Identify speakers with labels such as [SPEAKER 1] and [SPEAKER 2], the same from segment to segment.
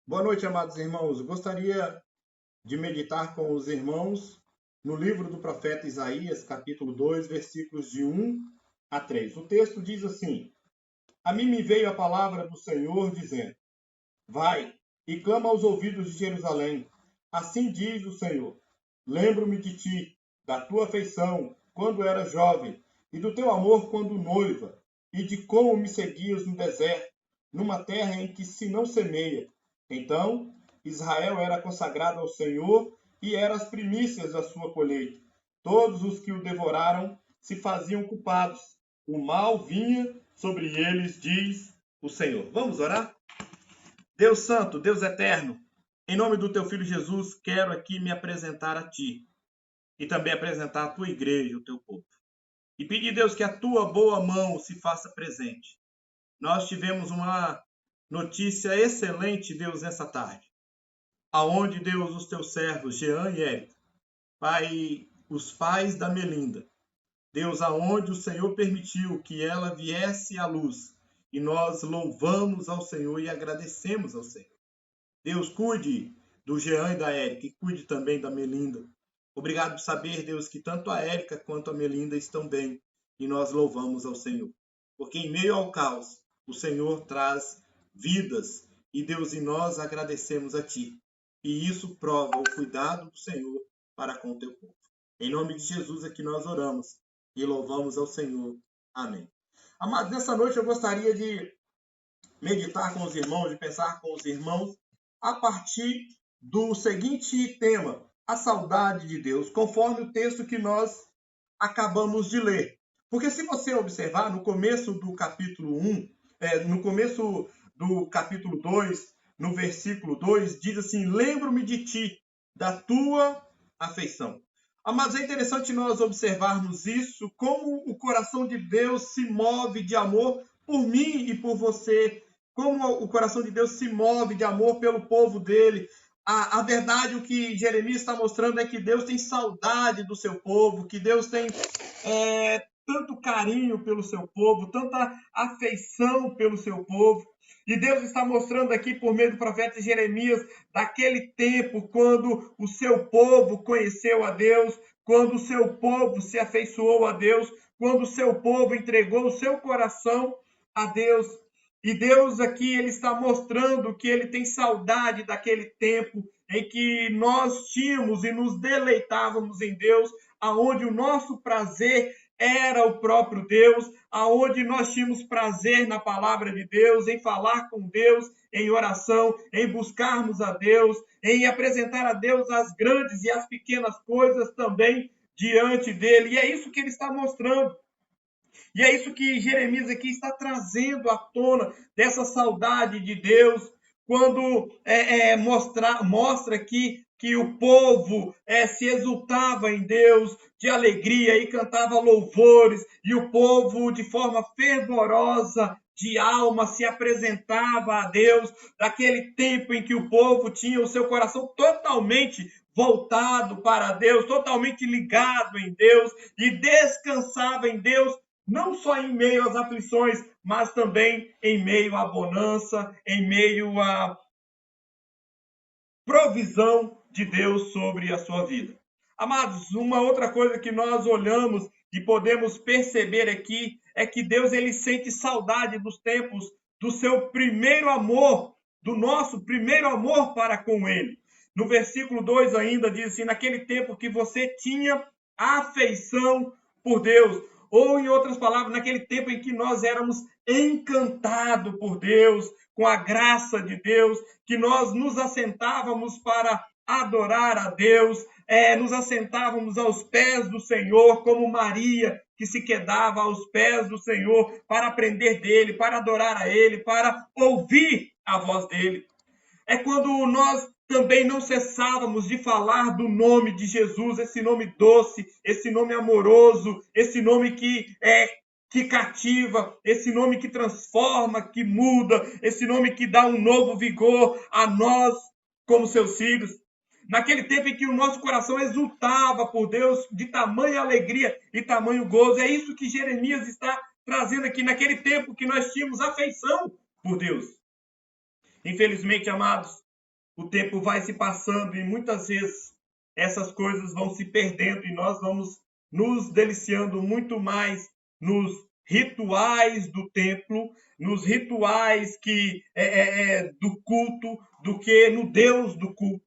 [SPEAKER 1] Boa noite, amados irmãos. Eu gostaria de meditar com os irmãos no livro do profeta Isaías, capítulo 2, versículos de 1 a 3. O texto diz assim: A mim me veio a palavra do Senhor, dizendo: Vai e clama aos ouvidos de Jerusalém. Assim diz o Senhor: Lembro-me de ti, da tua afeição, quando eras jovem, e do teu amor quando noiva, e de como me seguias no deserto, numa terra em que se não semeia. Então Israel era consagrado ao Senhor e era as primícias da sua colheita. Todos os que o devoraram se faziam culpados. O mal vinha sobre eles, diz o Senhor. Vamos orar? Deus Santo, Deus Eterno, em nome do teu Filho Jesus, quero aqui me apresentar a ti e também apresentar a tua igreja, o teu povo. E pedir, Deus, que a tua boa mão se faça presente. Nós tivemos uma notícia excelente, Deus, nessa tarde, aonde, Deus, os teus servos, Jean e Érica, Pai, os pais da Melinda, Deus, aonde o Senhor permitiu que ela viesse à luz, e nós louvamos ao Senhor e agradecemos ao Senhor. Deus, cuide do Jean e da Érica, e cuide também da Melinda. Obrigado por saber, Deus, que tanto a Érica quanto a Melinda estão bem, e nós louvamos ao Senhor. Porque em meio ao caos, o Senhor traz vidas, e Deus, e nós agradecemos a Ti. E isso prova o cuidado do Senhor para com o teu povo. Em nome de Jesus é que nós oramos e louvamos ao Senhor. Amém. Amados, nessa noite eu gostaria de meditar com os irmãos, de pensar com os irmãos, a partir do seguinte tema: a saudade de Deus, conforme o texto que nós acabamos de ler. Porque se você observar, no começo do capítulo 1, no começo do capítulo 2, no versículo 2, diz assim: Lembro-me de ti, da tua afeição. Mas é interessante nós observarmos isso, como o coração de Deus se move de amor por mim e por você, como o coração de Deus se move de amor pelo povo dele. A verdade, o que Jeremias está mostrando é que Deus tem saudade do seu povo, que Deus tem tanto carinho pelo seu povo, tanta afeição pelo seu povo. E Deus está mostrando aqui, por meio do profeta Jeremias, daquele tempo, quando o seu povo conheceu a Deus, quando o seu povo se afeiçoou a Deus, quando o seu povo entregou o seu coração a Deus. E Deus aqui, ele está mostrando que ele tem saudade daquele tempo em que nós tínhamos e nos deleitávamos em Deus, aonde o nosso prazer era o próprio Deus, aonde nós tínhamos prazer na palavra de Deus, em falar com Deus, em oração, em buscarmos a Deus, em apresentar a Deus as grandes e as pequenas coisas também diante dele. E é isso que ele está mostrando. E é isso que Jeremias aqui está trazendo à tona, dessa saudade de Deus, quando mostra aqui que o povo se exultava em Deus de alegria e cantava louvores, e o povo, de forma fervorosa, de alma, se apresentava a Deus, daquele tempo em que o povo tinha o seu coração totalmente voltado para Deus, totalmente ligado em Deus, e descansava em Deus, não só em meio às aflições, mas também em meio à bonança, em meio à provisão de Deus sobre a sua vida. Amados, uma outra coisa que nós olhamos e podemos perceber aqui é que Deus, ele sente saudade dos tempos do seu primeiro amor, do nosso primeiro amor para com ele. No versículo 2 ainda diz assim: naquele tempo que você tinha afeição por Deus. Ou, em outras palavras, naquele tempo em que nós éramos encantados por Deus, com a graça de Deus, que nós nos assentávamos para adorar a Deus, nos assentávamos aos pés do Senhor, como Maria, que se quedava aos pés do Senhor para aprender dele, para adorar a ele, para ouvir a voz dele. É quando nós também não cessávamos de falar do nome de Jesus, esse nome doce, esse nome amoroso, esse nome que cativa, esse nome que transforma, que muda, esse nome que dá um novo vigor a nós como seus filhos. Naquele tempo em que o nosso coração exultava por Deus de tamanha alegria e tamanho gozo. É isso que Jeremias está trazendo aqui, naquele tempo que nós tínhamos afeição por Deus. Infelizmente, amados, o tempo vai se passando e muitas vezes essas coisas vão se perdendo e nós vamos nos deliciando muito mais nos rituais do templo, nos rituais do culto, do que no Deus do culto,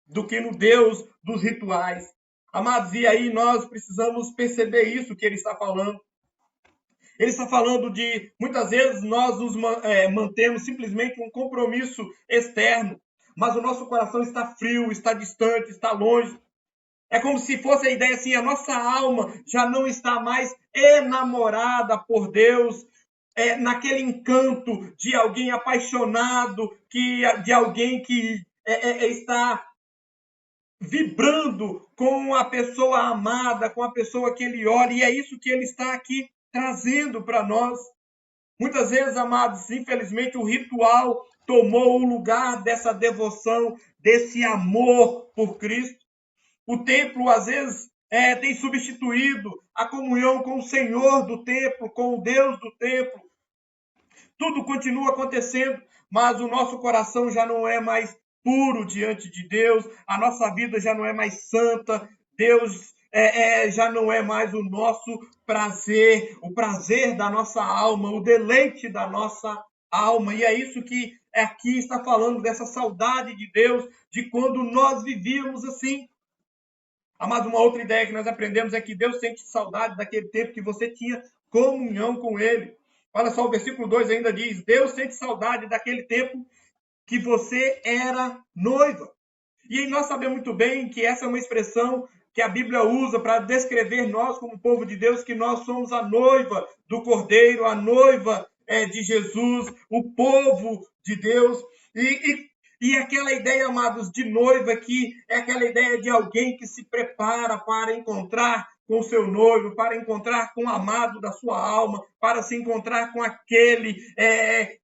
[SPEAKER 1] do que no Deus dos rituais. Amados, e aí nós precisamos perceber isso que ele está falando. Ele está falando de, muitas vezes, nós nos mantemos simplesmente um compromisso externo, mas o nosso coração está frio, está distante, está longe. É como se fosse a ideia assim, a nossa alma já não está mais enamorada por Deus, naquele encanto de alguém apaixonado, de alguém que está vibrando com a pessoa amada, com a pessoa que ele olha, e é isso que ele está aqui trazendo para nós. Muitas vezes, amados, infelizmente, o ritual tomou o lugar dessa devoção, desse amor por Cristo. O templo, às vezes, tem substituído a comunhão com o Senhor do templo, com o Deus do templo. Tudo continua acontecendo, mas o nosso coração já não é mais puro diante de Deus, a nossa vida já não é mais santa, Deus já não é mais o nosso prazer, o prazer da nossa alma, o deleite da nossa alma. E é isso que aqui está falando, dessa saudade de Deus, de quando nós vivíamos assim. Amado, uma outra ideia que nós aprendemos é que Deus sente saudade daquele tempo que você tinha comunhão com Ele. Olha só, o versículo 2 ainda diz: Deus sente saudade daquele tempo que você era noiva. E nós sabemos muito bem que essa é uma expressão que a Bíblia usa para descrever nós como povo de Deus, que nós somos a noiva do Cordeiro, a noiva de Jesus, o povo de Deus. E aquela ideia, amados, de noiva que é aquela ideia de alguém que se prepara para encontrar com o seu noivo, para encontrar com o amado da sua alma, para se encontrar com aquele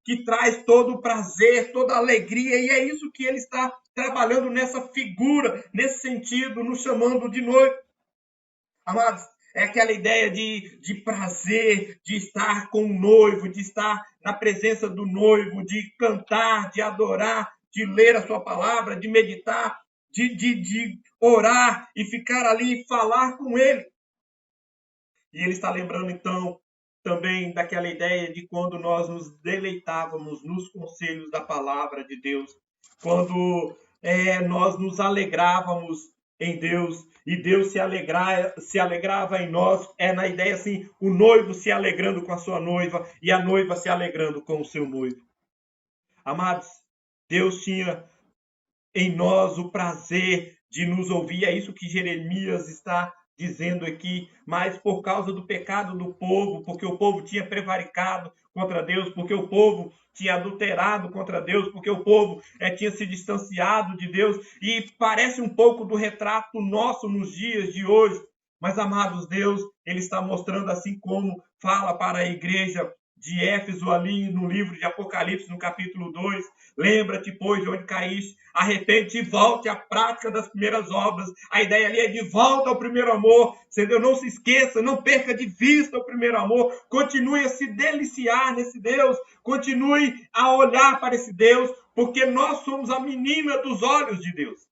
[SPEAKER 1] que traz todo o prazer, toda a alegria. E é isso que ele está trabalhando nessa figura, nesse sentido, nos chamando de noivo. Amados, é aquela ideia de prazer, de estar com o noivo, de estar na presença do noivo, de cantar, de adorar, de ler a sua palavra, de meditar, de orar e ficar ali e falar com ele. E ele está lembrando, então, também daquela ideia de quando nós nos deleitávamos nos conselhos da palavra de Deus, quando nós nos alegrávamos em Deus e Deus se alegrava em nós, na ideia assim, o noivo se alegrando com a sua noiva e a noiva se alegrando com o seu noivo. Amados, Deus tinha em nós o prazer de nos ouvir, é isso que Jeremias está dizendo aqui, mas por causa do pecado do povo, porque o povo tinha prevaricado contra Deus, porque o povo tinha adulterado contra Deus, porque o povo tinha se distanciado de Deus, e parece um pouco do retrato nosso nos dias de hoje. Mas, amados, Deus, ele está mostrando, assim como fala para a igreja de Éfeso ali no livro de Apocalipse, no capítulo 2, lembra-te, pois, de onde caíste, arrepende e volte à prática das primeiras obras. A ideia ali é de volta ao primeiro amor, entendeu? Não se esqueça, não perca de vista o primeiro amor, continue a se deliciar nesse Deus, continue a olhar para esse Deus, porque nós somos a menina dos olhos de Deus.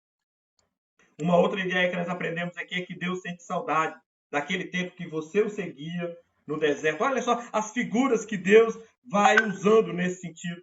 [SPEAKER 1] Uma outra ideia que nós aprendemos aqui é que Deus sente saudade daquele tempo que você o seguia no deserto. Olha só as figuras que Deus vai usando nesse sentido.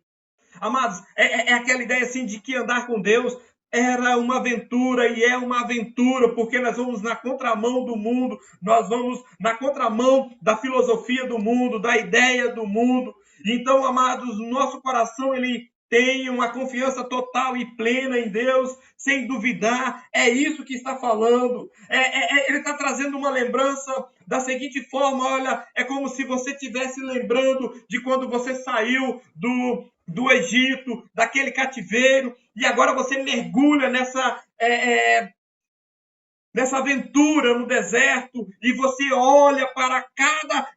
[SPEAKER 1] Amados, é aquela ideia assim de que andar com Deus era uma aventura e é uma aventura, porque nós vamos na contramão do mundo, nós vamos na contramão da filosofia do mundo, da ideia do mundo. Então, amados, nosso coração, ele tem uma confiança total e plena em Deus, sem duvidar. É isso que está falando. Ele está trazendo uma lembrança da seguinte forma: olha, é como se você estivesse lembrando de quando você saiu do Egito, daquele cativeiro, e agora você mergulha nessa aventura no deserto, e você olha para cada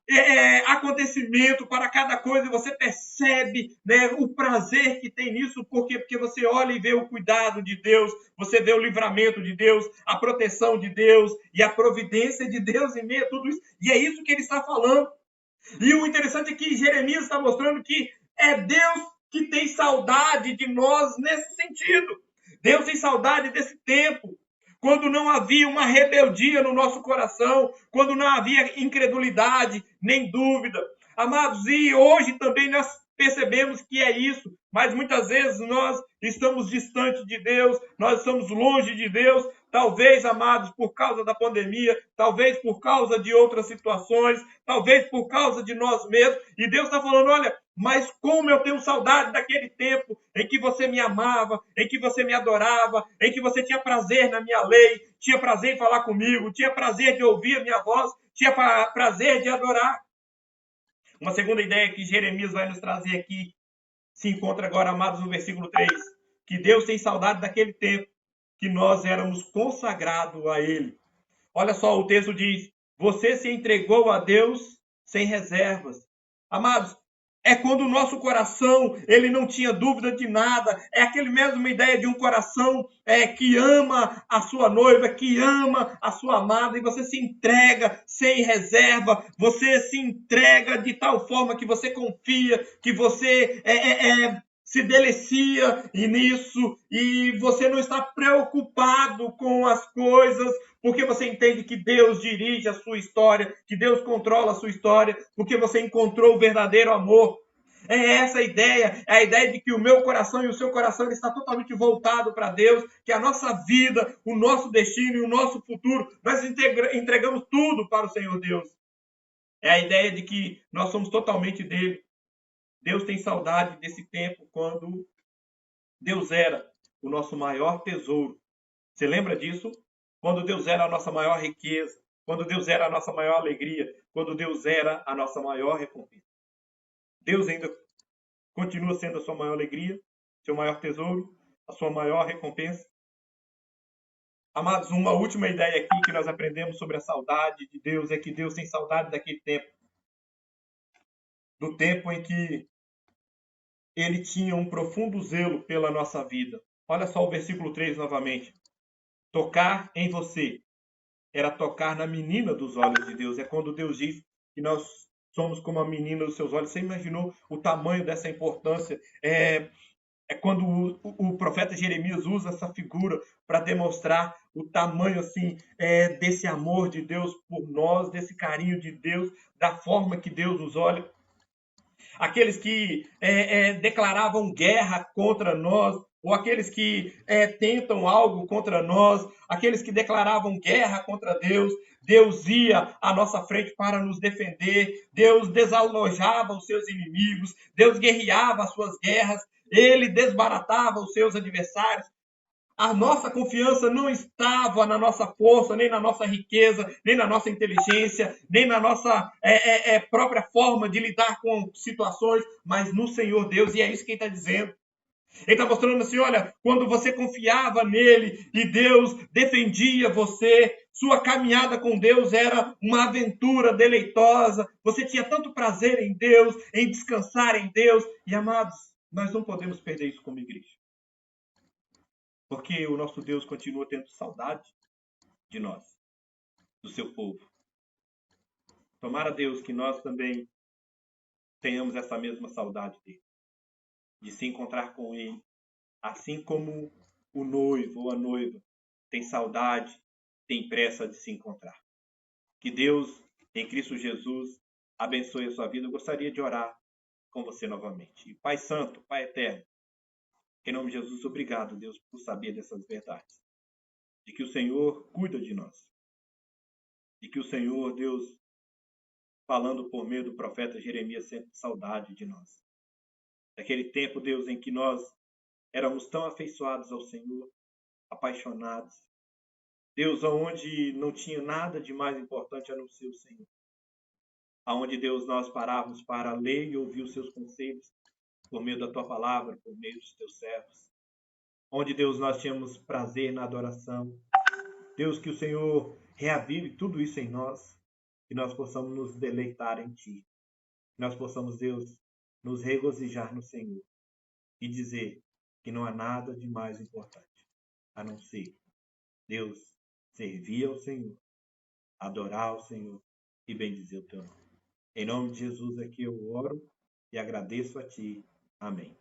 [SPEAKER 1] acontecimento, para cada coisa, e você percebe, né, o prazer que tem nisso, porque você olha e vê o cuidado de Deus, você vê o livramento de Deus, a proteção de Deus e a providência de Deus em meio a tudo isso, e é isso que ele está falando. E o interessante é que Jeremias está mostrando que é Deus que tem saudade de nós nesse sentido.
[SPEAKER 2] Deus tem saudade desse tempo, quando não havia uma rebeldia no nosso coração, quando não havia incredulidade, nem dúvida. Amados, e hoje também nós percebemos que é isso, mas muitas vezes nós estamos distantes de Deus, nós estamos longe de Deus, talvez, amados, por causa da pandemia, talvez por causa de outras situações, talvez por causa de nós mesmos, e Deus está falando, olha, mas como eu tenho saudade daquele tempo em que você me amava, em que você me adorava, em que você tinha prazer na minha lei, tinha prazer em falar comigo, tinha prazer de ouvir a minha voz, tinha prazer de adorar. Uma segunda ideia que Jeremias vai nos trazer aqui se encontra agora, amados, no versículo 3, que Deus tem saudade daquele tempo que nós éramos consagrados a Ele. Olha só, o texto diz, você se entregou a Deus sem reservas. Amados, é quando o nosso coração, ele não tinha dúvida de nada. É aquele mesma ideia de um coração que ama a sua noiva, que ama a sua amada, e você se entrega sem reserva, você se entrega de tal forma que você confia, que você se delicia nisso, e você não está preocupado com as coisas, porque você entende que Deus dirige a sua história, que Deus controla a sua história, porque você encontrou o verdadeiro amor. É essa a ideia, é a ideia de que o meu coração e o seu coração ele está totalmente voltado para Deus, que a nossa vida, o nosso destino e o nosso futuro, nós entregamos tudo para o Senhor Deus. É a ideia de que nós somos totalmente dele. Deus tem saudade desse tempo quando Deus era o nosso maior tesouro. Você lembra disso? Quando Deus era a nossa maior riqueza, quando Deus era a nossa maior alegria, quando Deus era a nossa maior recompensa. Deus ainda continua sendo a sua maior alegria, seu maior tesouro, a sua maior recompensa. Amados, uma última ideia aqui que nós aprendemos sobre a saudade de Deus é que Deus tem saudade daquele tempo. Do tempo em que ele tinha um profundo zelo pela nossa vida. Olha só o versículo 3 novamente. Tocar em você era tocar na menina dos olhos de Deus. É quando Deus diz que nós somos como a menina dos seus olhos. Você imaginou o tamanho dessa importância? É quando o profeta Jeremias usa essa figura para demonstrar o tamanho assim desse amor de Deus por nós, desse carinho de Deus, da forma que Deus nos olha. Aqueles que declaravam guerra contra nós, ou aqueles que tentam algo contra nós, aqueles que declaravam guerra contra Deus, Deus ia à nossa frente para nos defender, Deus desalojava os seus inimigos, Deus guerreava as suas guerras, ele desbaratava os seus adversários. A nossa confiança não estava na nossa força, nem na nossa riqueza, nem na nossa inteligência, nem na nossa própria forma de lidar com situações, mas no Senhor Deus, e é isso que ele está dizendo. Ele está mostrando assim, olha, quando você confiava nele e Deus defendia você, sua caminhada com Deus era uma aventura deleitosa, você tinha tanto prazer em Deus, em descansar em Deus, e amados, nós não podemos perder isso como igreja. Porque o nosso Deus continua tendo saudade de nós, do seu povo. Tomara, Deus, que nós também tenhamos essa mesma saudade dele, de se encontrar com ele, assim como o noivo ou a noiva tem saudade, tem pressa de se encontrar. Que Deus, em Cristo Jesus, abençoe a sua vida. Eu gostaria de orar com você novamente. E Pai Santo, Pai Eterno, em nome de Jesus, obrigado, Deus, por saber dessas verdades. De que o Senhor cuida de nós. E que o Senhor, Deus, falando por meio do profeta Jeremias, sente saudade de nós. Daquele tempo, Deus, em que nós éramos tão afeiçoados ao Senhor, apaixonados. Deus, aonde não tinha nada de mais importante a não ser o Senhor. Aonde, Deus, nós parávamos para ler e ouvir os seus conselhos, por meio da tua palavra, por meio dos teus servos. Onde, Deus, nós tínhamos prazer na adoração. Deus, que o Senhor reavive tudo isso em nós, que nós possamos nos deleitar em Ti. Que nós possamos, Deus, nos regozijar no Senhor e dizer que não há nada de mais importante a não ser, Deus, servir ao Senhor, adorar ao Senhor e bendizer o Teu nome. Em nome de Jesus é que eu oro e agradeço a Ti. Amém.